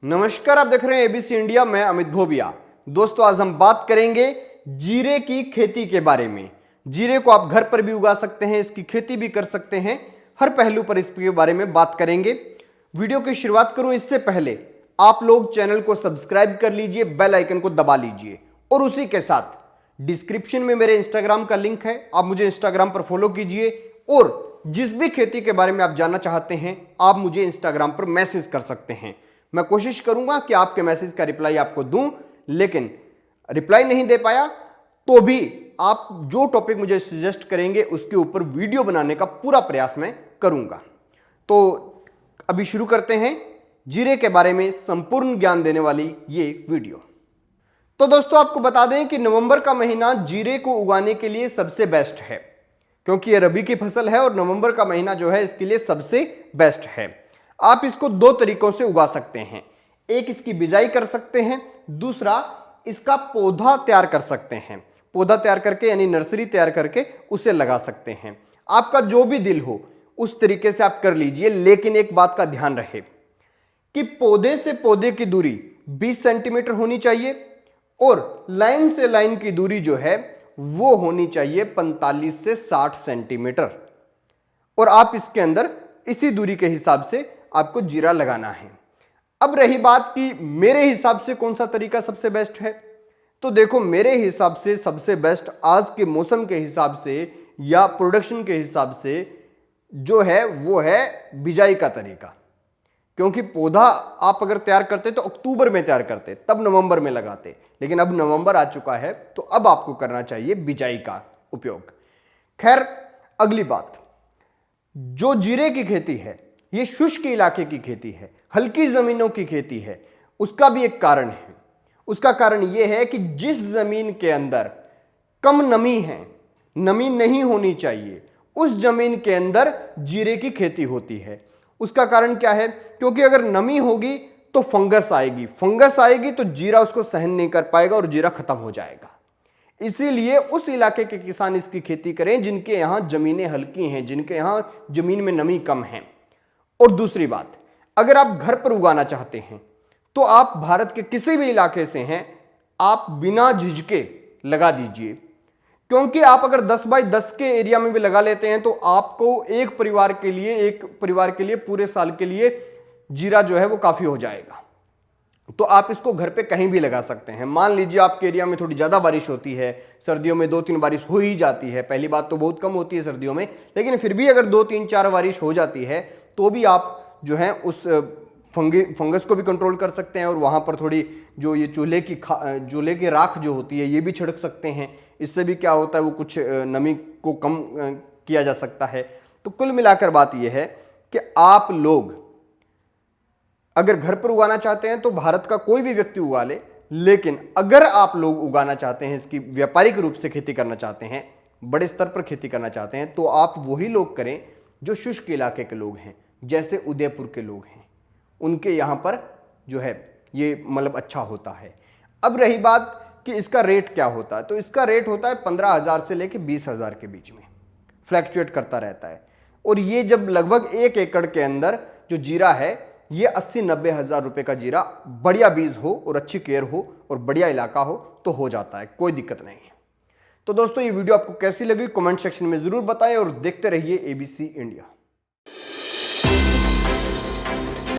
नमस्कार, आप देख रहे हैं एबीसी इंडिया। मैं अमित भोबिया। दोस्तों, आज हम बात करेंगे जीरे की खेती के बारे में। जीरे को आप घर पर भी उगा सकते हैं, इसकी खेती भी कर सकते हैं। हर पहलू पर इसके बारे में बात करेंगे। वीडियो की शुरुआत करूं इससे पहले आप लोग चैनल को सब्सक्राइब कर लीजिए, बेल आइकन को दबा लीजिए और उसी के साथ डिस्क्रिप्शन में मेरे इंस्टाग्राम का लिंक है, आप मुझे इंस्टाग्राम पर फॉलो कीजिए और जिस भी खेती के बारे में आप जानना चाहते हैं आप मुझे इंस्टाग्राम पर मैसेज कर सकते हैं। मैं कोशिश करूंगा कि आपके मैसेज का रिप्लाई आपको दूं, लेकिन रिप्लाई नहीं दे पाया तो भी आप जो टॉपिक मुझे सजेस्ट करेंगे उसके ऊपर वीडियो बनाने का पूरा प्रयास मैं करूंगा। तो अभी शुरू करते हैं जीरे के बारे में संपूर्ण ज्ञान देने वाली ये वीडियो। तो दोस्तों, आपको बता दें कि नवंबर का महीना जीरे को उगाने के लिए सबसे बेस्ट है, क्योंकि यह रबी की फसल है और नवंबर का महीना जो है इसके लिए सबसे बेस्ट है। आप इसको दो तरीकों से उगा सकते हैं। एक, इसकी बिजाई कर सकते हैं, दूसरा इसका पौधा तैयार कर सकते हैं। पौधा तैयार करके यानी नर्सरी तैयार करके उसे लगा सकते हैं। आपका जो भी दिल हो उस तरीके से आप कर लीजिए, लेकिन एक बात का ध्यान रहे कि पौधे से पौधे की दूरी 20 सेंटीमीटर होनी चाहिए और लाइन से लाइन की दूरी जो है वो होनी चाहिए 45 से 60 सेंटीमीटर। और आप इसके अंदर इसी दूरी के हिसाब से आपको जीरा लगाना है। अब रही बात कि मेरे हिसाब से कौन सा तरीका सबसे बेस्ट है, तो देखो, मेरे हिसाब से सबसे बेस्ट आज के मौसम के हिसाब से या प्रोडक्शन के हिसाब से जो है वो है बिजाई का तरीका। क्योंकि पौधा आप अगर तैयार करते तो अक्टूबर में तैयार करते, तब नवंबर में लगाते, लेकिन अब नवंबर आ चुका है तो अब आपको करना चाहिए बिजाई का उपयोग। खैर, अगली बात, जो जीरे की खेती है ये शुष्क इलाके की खेती है, हल्की जमीनों की खेती है। उसका भी एक कारण है। उसका कारण यह है कि जिस जमीन के अंदर कम नमी है, नमी नहीं होनी चाहिए, उस जमीन के अंदर जीरे की खेती होती है। उसका कारण क्या है? क्योंकि अगर नमी होगी तो फंगस आएगी, फंगस आएगी तो जीरा उसको सहन नहीं कर पाएगा और जीरा खत्म हो जाएगा। इसीलिए उस इलाके के किसान इसकी खेती करें जिनके यहां जमीनें हल्की हैं, जिनके यहां जमीन में नमी कम है। और दूसरी बात, अगर आप घर पर उगाना चाहते हैं तो आप भारत के किसी भी इलाके से हैं, आप बिना झिझके लगा दीजिए। क्योंकि आप अगर 10 बाई 10 के एरिया में भी लगा लेते हैं तो आपको एक परिवार के लिए पूरे साल के लिए जीरा जो है वो काफी हो जाएगा। तो आप इसको घर पे कहीं भी लगा सकते हैं। मान लीजिए आपके एरिया में थोड़ी ज्यादा बारिश होती है, सर्दियों में 2-3 बारिश हो ही जाती है। पहली बात तो बहुत कम होती है सर्दियों में, लेकिन फिर भी अगर 2-3-4 बारिश हो जाती है तो भी आप जो है उस फंगस को भी कंट्रोल कर सकते हैं और वहां पर थोड़ी जो ये चूल्हे की राख जो होती है ये भी छिड़क सकते हैं। इससे भी क्या होता है, वो कुछ नमी को कम किया जा सकता है। तो कुल मिलाकर बात यह है कि आप लोग अगर घर पर उगाना चाहते हैं तो भारत का कोई भी व्यक्ति उगा ले, लेकिन अगर आप लोग उगाना चाहते हैं, इसकी व्यापारिक रूप से खेती करना चाहते हैं, बड़े स्तर पर खेती करना चाहते हैं, तो आप वही लोग करें जो शुष्क इलाके के लोग हैं, जैसे उदयपुर के लोग हैं। उनके यहां पर जो है ये मतलब अच्छा होता है। अब रही बात कि इसका रेट क्या होता है, तो इसका रेट होता है 15,000 से लेकर 20,000 के बीच में, फ्लैक्चुएट करता रहता है। और ये जब लगभग 1 एकड़ के अंदर जो जीरा है ये 80-90 हजार रुपए का जीरा, बढ़िया बीज हो और अच्छी केयर हो और बढ़िया इलाका हो तो हो जाता है, कोई दिक्कत नहीं है। तो दोस्तों, ये वीडियो आपको कैसी लगी कमेंट सेक्शन में जरूर बताएं और देखते रहिए एबीसी इंडिया।